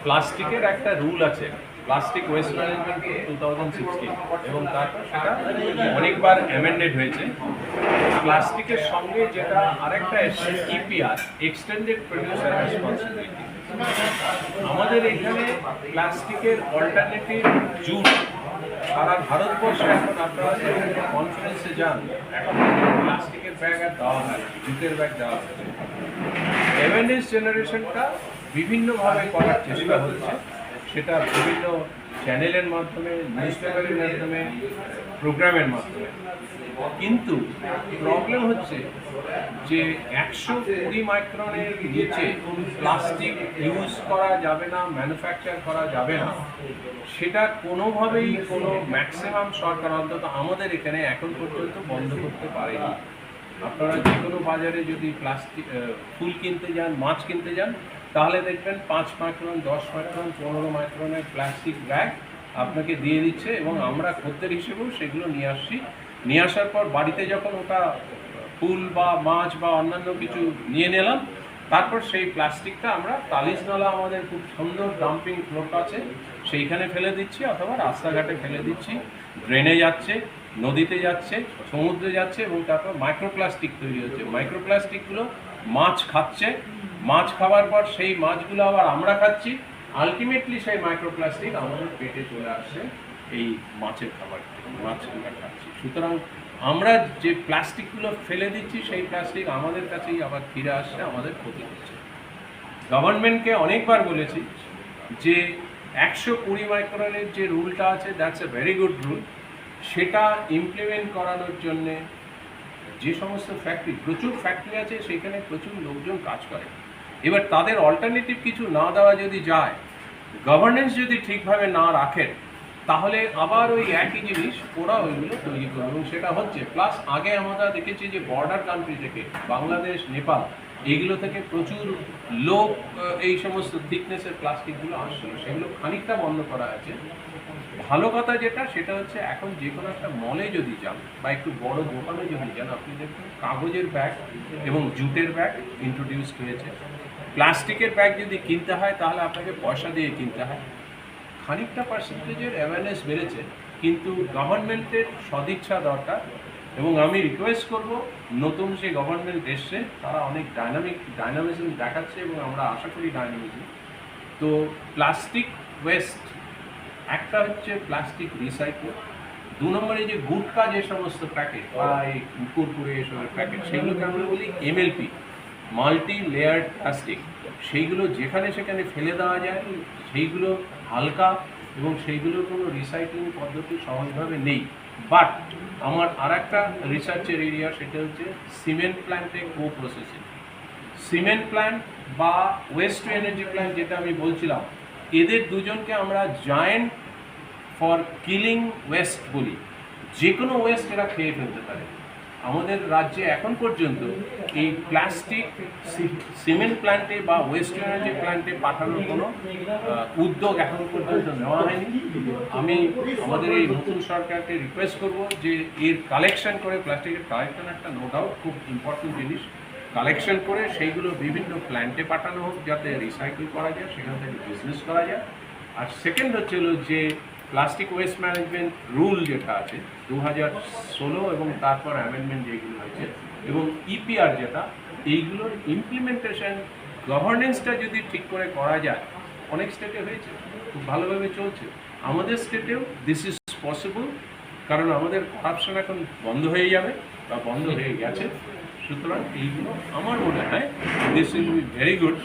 প্লাস্টিকের একটা রুল আছে, প্লাস্টিক ওয়েস্ট ম্যানেজমেন্ট 2016, এবং তারপর সেটা অনেকবার অ্যামেন্ডেড হয়েছে। প্লাস্টিকের সঙ্গে যেটা আরেকটা এসছে ইপিআর, এক্সটেন্ডেড প্রডিউসার রেসপন্সিবিলিটি। আমাদের এখানে প্লাস্টিকের অল্টারনেটিভ জুট সারা ভারতবর্ষে এখন আপনারা কনফারেন্সে যান, এখন প্লাস্টিকের ব্যাগ আর দেওয়া হয়, জুটের ব্যাগ দেওয়া হচ্ছে। অ্যাওয়ারনেস জেনারেশনটা বিভিন্নভাবে করার চেষ্টা হচ্ছে, সেটা বিভিন্ন চ্যানেলের মাধ্যমে, নিউজ পেপারের মাধ্যমে, প্রোগ্রামের মাধ্যমে। কিন্তু প্রবলেম হচ্ছে যে 120 মাইক্রনের নিচে প্লাস্টিক ইউজ করা যাবে না, ম্যানুফ্যাকচার করা যাবে না, সেটা কোনোভাবেই কোনো ম্যাক্সিমাম সরকার অন্তত আমাদের এখানে এখন পর্যন্ত বন্ধ করতে পারেনি। আপনারা যে কোনো বাজারে যদি প্লাস্টিক ফুল কিনতে যান, মাছ কিনতে যান, তাহলে দেখবেন 5 মাইক্রন, 10 মাইক্রন, 15 মাইক্রনের প্লাস্টিক ব্যাগ আপনাকে দিয়ে দিচ্ছে, এবং আমরা খদ্দের হিসেবেও সেগুলো নিয়ে আসছি। নিয়ে আসার পর বাড়িতে যখন ওটা ফুল বা মাছ বা অন্যান্য কিছু নিয়ে নিলাম, তারপর সেই প্লাস্টিকটা আমরা তালিশনালা, আমাদের খুব সুন্দর ডাম্পিং ফ্লোট আছে, সেইখানে ফেলে দিচ্ছি, অথবা রাস্তাঘাটে ফেলে দিচ্ছি। ড্রেনে যাচ্ছে, নদীতে যাচ্ছে, সমুদ্রে যাচ্ছে, এবং তারপর মাইক্রোপ্লাস্টিক তৈরি হচ্ছে। মাইক্রোপ্লাস্টিকগুলো মাছ খাচ্ছে, মাছ খাওয়ার পর সেই মাছগুলো আবার আমরা খাচ্ছি। আলটিমেটলি সেই মাইক্রোপ্লাস্টিক আমাদের পেটে চলে আসছে এই মাছের খাবার থেকে, মাছগুলো খাচ্ছি। সুতরাং আমরা যে প্লাস্টিকগুলো ফেলে দিচ্ছি, সেই প্লাস্টিক আমাদের কাছেই আবার ফিরে আসছে, আমাদের ক্ষতি হচ্ছে। গভর্নমেন্টকে অনেকবার বলেছি যে 120 মাইক্রনের যে রুলটা আছে, that's a very good rule. সেটা ইমপ্লিমেন্ট করানোর জন্যে যে সমস্ত ফ্যাক্টরি, প্রচুর ফ্যাক্টরি আছে, সেখানে প্রচুর লোকজন কাজ করে। এবার তাদের অল্টারনেটিভ কিছু না দেওয়া যদি যায়, গভর্নেন্স যদি ঠিকভাবে না রাখেন, তাহলে আবার ওই একই জিনিস ওরা ওইগুলো তৈরি করবে, এবং সেটা হচ্ছে। প্লাস আগে আমরা দেখেছি যে বর্ডার কান্ট্রি থেকে, বাংলাদেশ, নেপাল, এইগুলো থেকে প্রচুর লোক এই সমস্ত থিকনেসের প্লাস্টিকগুলো আসছিল, সেগুলো খানিকটা বন্ধ করা আছে। ভালো কথা যেটা, সেটা হচ্ছে এখন যে কোনো একটা মলে যদি যান বা একটু বড় দোকানে যদি যান, আপনি দেখবেন কাগজের ব্যাগ এবং জুটের ব্যাগ ইন্ট্রোডিউসড হয়েছে। প্লাস্টিকের ব্যাগ যদি কিনতে হয়, তাহলে আপনাকে পয়সা দিয়ে কিনতে হয়। খানিকটা পার্সেন্টেজের অ্যাওয়ারনেস বেড়েছে, কিন্তু গভর্নমেন্টের সদিচ্ছা দরকার। এবং আমি রিকোয়েস্ট করব, নতুন যে গভর্নমেন্ট এসছে, তারা অনেক ডাইনামিজম দেখাচ্ছে, এবং আমরা আশা করি ডাইনামিজম। তো প্লাস্টিক ওয়েস্ট, একটা হচ্ছে প্লাস্টিক রিসাইকেল, 2 নম্বরে যে গুটকা যে সমস্ত প্যাকেট বা এই কুরকুরে এসবের প্যাকেট, সেগুলোকে আমরা বলি এমএলপি, মাল্টি লেয়ার্ড প্লাস্টিক। সেইগুলো যেখানে সেখানে ফেলে দেওয়া যায়, সেইগুলো হালকা, এবং সেইগুলোর কোনো রিসাইক্লিং পদ্ধতি সহজভাবে নেই। বাট আমার আর একটা রিসার্চের এরিয়া, সেটা হচ্ছে সিমেন্ট প্ল্যান্টে প্রসেসিং। সিমেন্ট প্ল্যান্ট বা ওয়েস্ট টু এনার্জি প্ল্যান্ট, যেটা আমি বলছিলাম, এদের দুজনকে আমরা জায়েন্ট ফর কিলিং ওয়েস্ট বলি। যে কোনো ওয়েস্ট এরা খেয়ে ফেলতে পারে। আমাদের রাজ্যে এখন পর্যন্ত এই প্লাস্টিক সিমেন্ট প্ল্যান্টে বা ওয়েস্ট এনার্জি প্ল্যান্টে পাঠানোর কোনো উদ্যোগ এখন পর্যন্ত নেওয়া হয়নি। আমি আমাদের এই নতুন সরকারকে রিকোয়েস্ট করব যে এর কালেকশন করে, প্লাস্টিকের কালেকশন একটা নো ডাউট খুব ইম্পর্টেন্ট জিনিস, কালেকশন করে সেইগুলো বিভিন্ন প্ল্যান্টে পাঠানো হোক, যাতে রিসাইকেল করা যায়, সেখান থেকে বিজনেস করা যায়। আর সেকেন্ড হচ্ছে যে প্লাস্টিক ওয়েস্ট ম্যানেজমেন্ট রুল যেটা আছে 2016, এবং তারপর অ্যামেন্ডমেন্ট যেগুলো হয়েছে, এবং ইপিআর যেটা, এইগুলোর ইমপ্লিমেন্টেশন, গভর্নেন্সটা যদি ঠিক করে করা যায়, অনেক স্টেটে হয়েছে, খুব ভালোভাবে চলছে। আমাদের স্টেটেও দিস ইজ পসিবল, কারণ আমাদের করাপশন এখন বন্ধ হয়ে যাবে বা বন্ধ হয়ে গেছে। সুতরাং এইগুলো আমার মনে হয় this will be very good,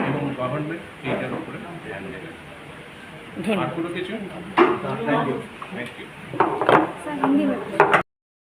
এবং গভর্নমেন্ট এইটার উপরে ধ্যান দেবে। আর কোনো কিছু? Thank you.